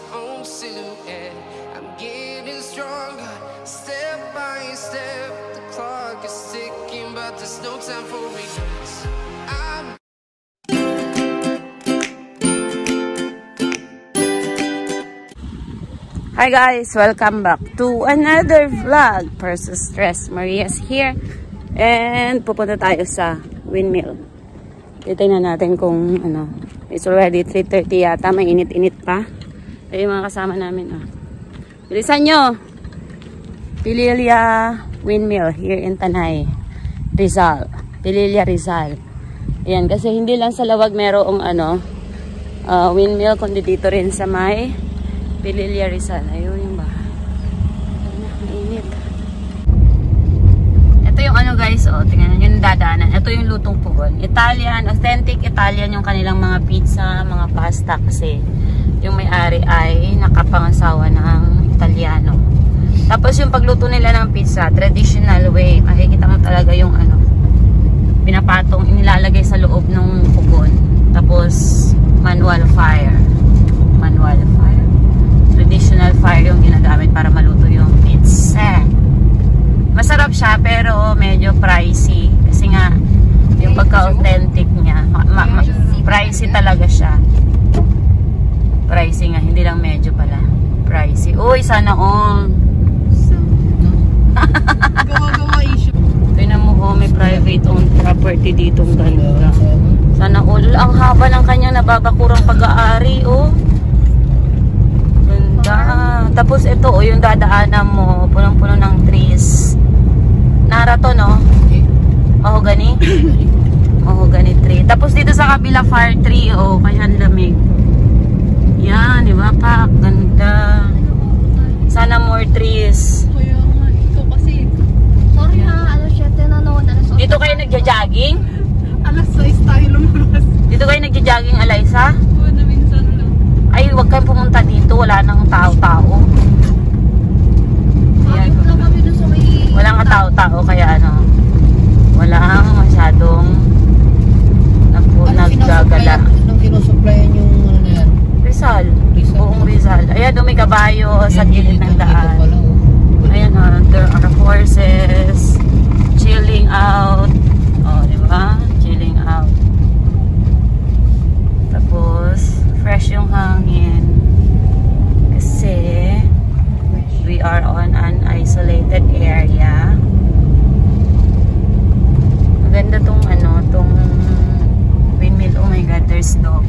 your own silhouette. I'm getting stronger, step by step. The clock is ticking, but there's no time for regrets. Hi guys, welcome back to another vlog. Versus Stress. Maria's here. And pupunta tayo sa windmill. Titignan natin kung ano. It's already 3:30 yata. May init-init pa. Ay yung mga kasama namin. Oh. Bilisan nyo! Pililya Windmill here in Tanay, Rizal. Pililya Rizal. Ayan, kasi hindi lang sa Lawag merong ano, windmill, kundi dito rin sa may Pililya Rizal. Ayun yung bahay. Mainit. Ito yung ano guys, oh, tingnan nyo yung dadaanan. Ito yung lutong pugon. Italian, authentic Italian yung kanilang mga pizza, mga pasta kasi yung may-ari ay nakapangasawa ng Italiano. Tapos yung pagluto nila ng pizza, traditional way. Makikita mo talaga yung ano, pinapatong, inilalagay sa loob ng pugon. Tapos manual fire. Manual fire. Traditional fire yung ginagamit para maluto yung pizza. Masarap siya pero medyo pricey kasi nga yung pagka-authentic niya pricey talaga siya. Pricey nga, hindi lang medyo pala pricey. Uy, sana all gawa-gawa issue. Tingnan mo, oh, may private owned property dito ng ganda. Sana all. Ang haba ng kanyang nababakurang pag-aari, oh. Tapos ito, oh, yung dadaanan mo, punong-puno ng trees. Nara to, no? Mahogany? Mahogany tree. Tapos dito sa kabila, fire tree, oh, kaya ang lamig. Yan, di ba, Pak? Ganda. Sana more trees. Kaya nga, ikaw kasi. Sorry ha, alas 7 na noon. Dito kayo nagja-jogging? Alas 6 tayo lumabas. Dito kayo nagja-jogging, Eliza? Minsan lang. Ay, huwag kayong pumunta dito. Wala nang tao-tao. Ayan. Walang katao-tao. Kaya ano, walang masyadong naggagala. Anong sinusuplayan yung ano na yan? Rizal. Buong Rizal. Ayan, may kabayo sa gilid ng daan. Ayan, there are horses chilling out. Oh, di ba? Chilling out. Tapos fresh yung hangin kasi we are on an isolated area. Maganda tong ano, tong windmill. Oh my god, there's dog.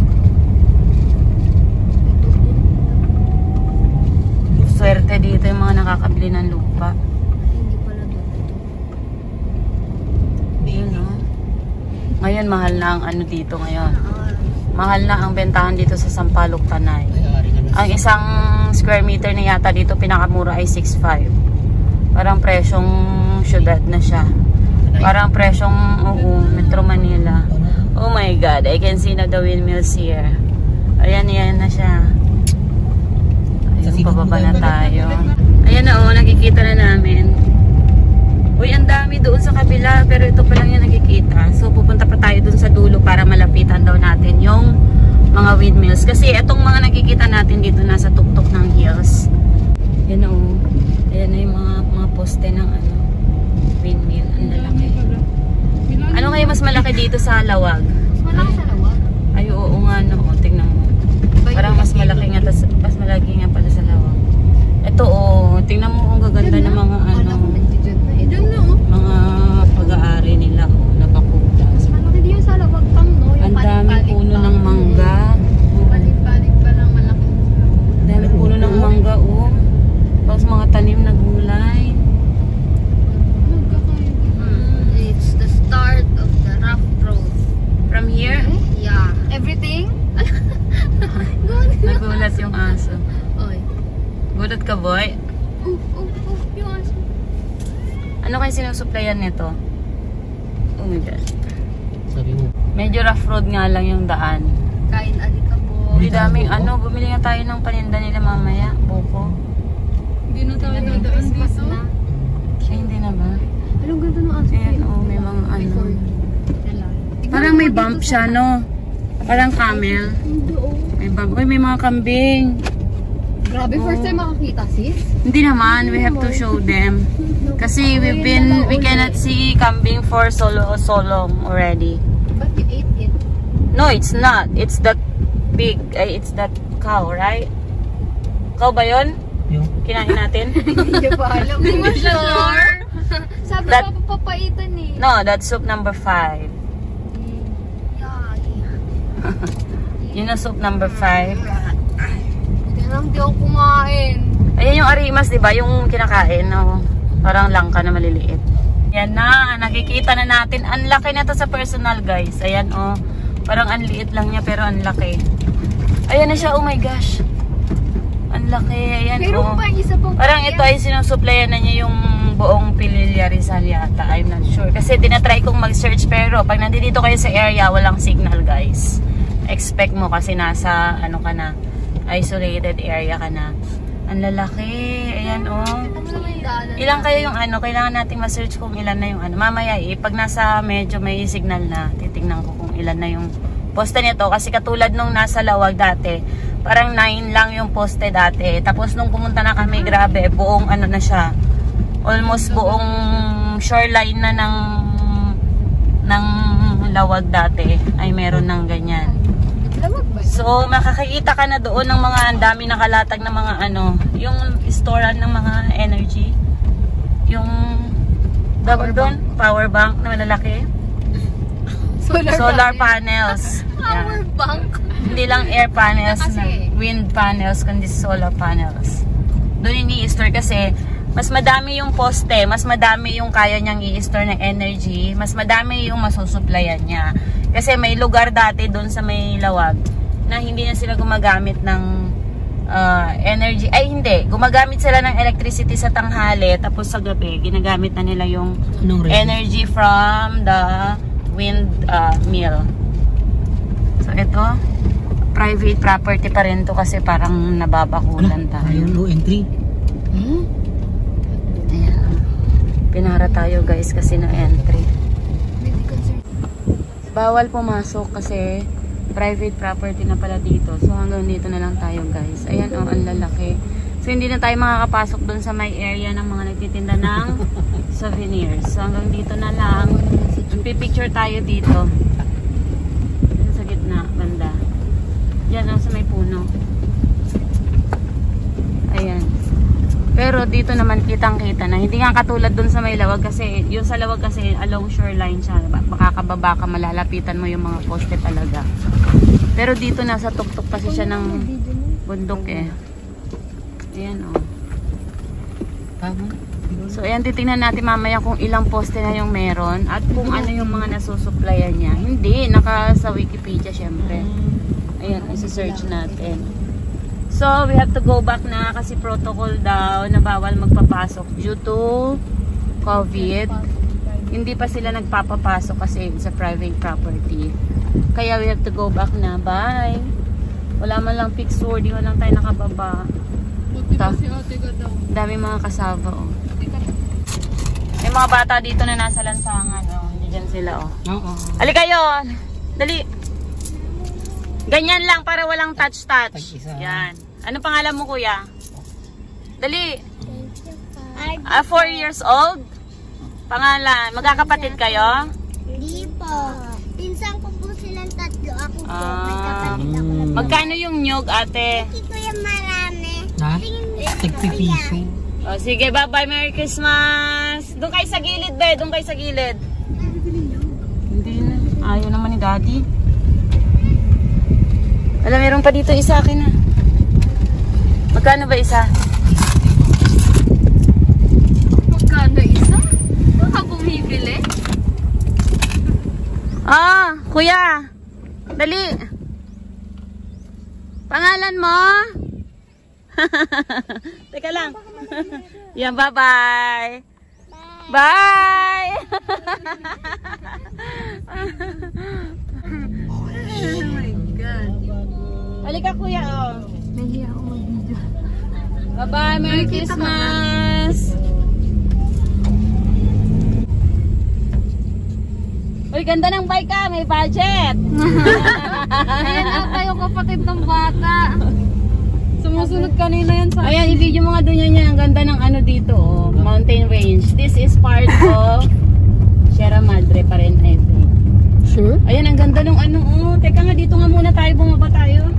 Swerte dito yung mga nakakabili ng lupa. Hindi pala dito. Yun, no? Ngayon mahal na ang ano dito ngayon. Mahal na ang bentahan dito sa Sampaloc, Tanay. Ang isang square meter na yata dito pinakamura ay 6.5. Parang presyong syudad na siya. Parang presyong Metro Manila. Oh my god, I can see na the windmills here. Ayan, yan na siya. Ayun, pababa na tayo. Ayan na, oh, nakikita na namin. Uy, ang dami doon sa kabila, pero ito pa lang yung nakikita. So, pupunta pa tayo doon sa dulo para malapitan daw natin yung mga windmills. Kasi itong mga nakikita natin dito nasa tuktok ng hills. Yan o. Ayan na yung mga poste ng ano, windmill. Ang lalaki. Ano kayo mas malaki dito sa Lawag? Malaki sa Lawag? Ay, oo nga, no. Tingnan mo. Parang mas malaki nga, mas malaki nga pala sa Lawag. Ito o. Tingnan mo, ang gaganda ng mga ano. Mga pag-aari nila, oh, nabakuda. Mas malaki din yung sa Lawag pang, no? Ang daming puno ng mangga. Balik-balik pa lang malaki. Ang daming puno ng mangga, oh. Tapos mga tanim na gulay. It's the start of the rough road. From here? Yeah. Everything? Nagulat yung aso. Oy. Gulat ka, boy? Yung aso. Ano kayo sinusuplayan nito? Oh my god. Sabi mo. Medyo rough road nga lang yung daan. Kain alikabok. Hindi daming ano, bumili nga tayo ng paninda nila mamaya. Buko. Hindi na tayo dadaan dito. Ay, hindi na ba? Anong ganda ng aso? Ayan, oh, may mga ano. Parang may bump siya, no? Parang camel. May bump. Uy, may mga kambing. Grabe, first time makakita, sis. Hindi naman, we have to show them. Kasi we cannot see kambing for so long already. But you ate it. No, it's not. It's that pig. It's that cow, right? Cow ba yun? Yung Kinain natin? Hindi pa alam. Hindi mo sure? Sabi That- ko papapaitan eh. No, that's soup number 5. Yun ang soup number 5. Hindi lang di ako kumain. Ayan yung arimas, di ba? Yung kinakain. No? Parang langka na maliliit. Yan na. Nakikita na natin. Ang laki na to sa personal, guys. Ayan, oh. Parang ang liit lang niya, pero ang laki. Ayan na siya. Oh my gosh. Ang laki. Ayan, Pero oh. pa isa pang Parang ito ay sinusuplayan na niya yung buong Pililla Rizal yata. I'm not sure. Kasi tinatry kong mag-search, pero pag nandito kayo sa area, walang signal, guys. Expect mo kasi nasa, ano ka na, isolated area ka na. Ang lalaki. Ayan, oh. Ilang kayo yung ano, kailangan nating ma-search kung ilan na yung ano. Mamaya pag nasa medyo may signal na, titignan ko kung ilan na yung poste nito. Kasi katulad nung nasa Lawag dati, parang 9 lang yung poste dati. Tapos nung pumunta na kami, grabe, buong ano na siya. Almost buong shoreline na ng Lawag dati ay meron ng ganyan. So, makakakita ka na doon ng mga ang dami nakalatag ng mga ano, yung storan ng mga energy. Yung power bank na malalaki. Solar panels. Power bank. Hindi lang air panels, Kasi, na wind panels, kundi solar panels. Doon ini-store kasi mas madami yung poste, mas madami yung kaya niyang i-store ng energy, mas madami yung masusuplayan niya. Kasi may lugar dati doon sa may Lawag na hindi na sila gumagamit ng energy. Ay hindi, gumagamit sila ng electricity sa tanghali, tapos sa gabi ginagamit na nila yung energy from the wind mill. So ito, private property pa rin to kasi parang nababakulan tayo. Ayun, no entry. Ayan. Pinara tayo guys kasi na entry. Bawal pumasok kasi private property na pala dito. So hanggang dito na lang tayo guys. Ayan oh, ang lalaki. So hindi na tayo makakapasok doon sa may area ng mga nagtitinda ng souvenirs. So hanggang dito na lang. Pipicture tayo dito. Sa gitna, banda. Diyan oh, sa may puno. Ayan. Pero dito naman kitang-kita na. Hindi nga katulad dun sa may Lawag kasi yung sa Lawag kasi along shoreline siya. Makakababa ka, malalapitan mo yung mga poste talaga. Pero dito nasa tuktok kasi siya ng bundok eh. Ayan oh. So ayan, titingnan natin mamaya kung ilang poste na yung meron at kung ano yung mga nasusuplayan niya. Hindi, naka sa Wikipedia syempre. Ayan, isa-search natin. So, we have to go back na kasi protocol daw na bawal magpapasok due to COVID. Hindi pa sila nagpapapasok kasi it's a private property. Kaya we have to go back na. Bye! Wala man lang fixed word. Di lang tayo nakababa. Dami mga kasama oh. May mga bata dito na nasa lansangan oh. Hindi dyan sila oh. Halika kayo! Dali! Ganyan lang para walang touch-touch. Yan. Ano pangalan mo kuya? Dali! 4 years old? Pangalan. Magkakapatid kayo? Hindi po. Pinsan ko po silang tatlo. Ako po. Magkapatid ako lang. Magkano yung nyug ate? Hindi ko yung marami. Ha? Tigpipiso. Oh, sige, bye-bye. Merry Christmas! Doon kayo sa gilid, be. Doon kayo sa gilid. Hindi na. Ayaw naman ni daddy. Alam, meron pa dito isa akin na. Magkano ba isa? Magkano isa? Baka bumibili? Ah, kuya. Dali. Pangalan mo? Teka lang. Yan, bye-bye. Bye! Oh my God. Halika kuya, oh. Nahiya ako mag-video. Bye-bye, Merry Christmas! Uy, ganda ng bike ka, may budget! Ayan na tayo kapatid ng bata. Sumusunod kanina yan sa Ayan, i-video mo nga doon yan. Ang ganda ng ano dito, oh, mountain range. This is part of Sierra Madre pa rin, I think. Sure? Ayan, ang ganda ng ano, oh. Teka nga, dito nga muna tayo, bumaba tayo.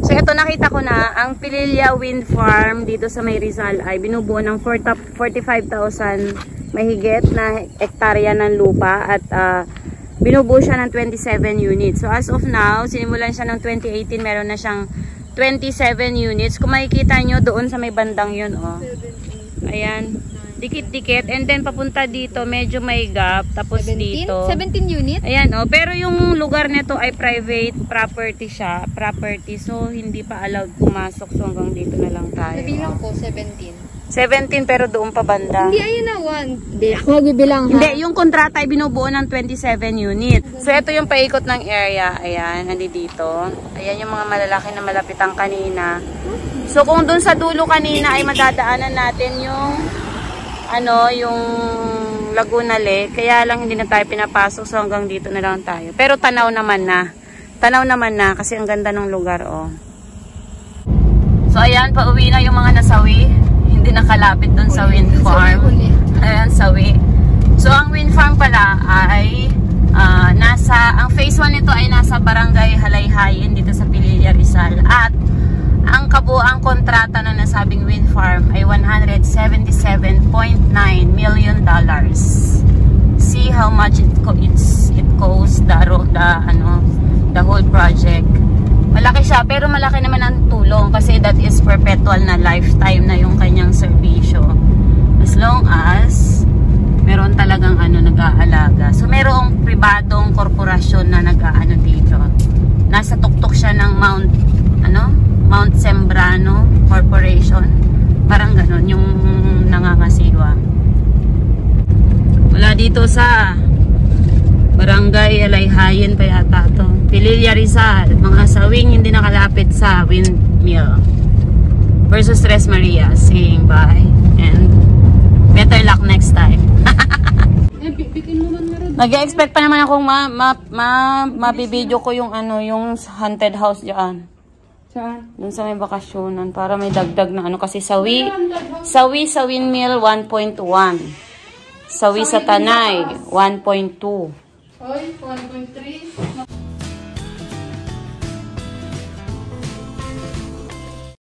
So, ito nakita ko na, ang Pililla Wind Farm dito sa May Rizal ay binubuo ng 45,000 mahigit na hektarya ng lupa at binubuo siya ng 27 units. So, as of now, sinimulan siya ng 2018, meron na siyang 27 units. Kung makikita nyo, doon sa may bandang yun, oh. Ayan. Dikit-dikit. And then, papunta dito, medyo may gap. Tapos 17? dito. 17 unit? Ayan, oh. Pero yung lugar nito ay private property siya. Property. So, hindi pa allowed pumasok. So, hanggang dito na lang tayo. Nabilang ko, 17. 17 pero doon pa banda. Hindi, ayun na, 1. Hindi, ako magbibilang ha. Hindi, yung kontrata ay binubuo ng 27 unit. So, ito yung paikot ng area. Ayan, nandito. Ayan yung mga malalaki na malapitang kanina. So, kung doon sa dulo kanina ay madadaanan natin yung ano, yung Laguna Lake. Kaya lang hindi na tayo pinapasok. So, hanggang dito na lang tayo. Pero tanaw naman na. Tanaw naman na kasi ang ganda ng lugar, oh. So, ayan, pauwi na yung mga nasawi. Hindi nakalapit dun sa wind farm. Ayan, sawi. So, ang wind farm pala ay ang phase 1 nito ay nasa Barangay Halayhayin dito sa Pililla, Rizal. At ang kabuang kontrata na nasabing wind farm ay $177.9 million. See how much it costs the whole project. Malaki siya, pero malaki naman ang tulong kasi that is perpetual na lifetime na yung kanyang serbisyo. As long as meron talagang nag-aalaga. So merong pribadong korporasyon na nag-aano dito. Nasa tuktok siya ng Mount Sembrano Corporation. Parang ganon yung nangangasiwa. Wala dito sa Barangay Halayhayin pa yata to. Pililla, Rizal. Mga sawing hindi nakalapit sa windmill. Versus Tres Marias saying bye and better luck next time. Nag-expect pa naman akong mabibideo ko yung yung haunted house diyan. Saan? Dun sa may bakasyonan para may dagdag na kasi sawi sa windmill 1.1. Sawi sa Tanay 1.2. Oy, 1.3.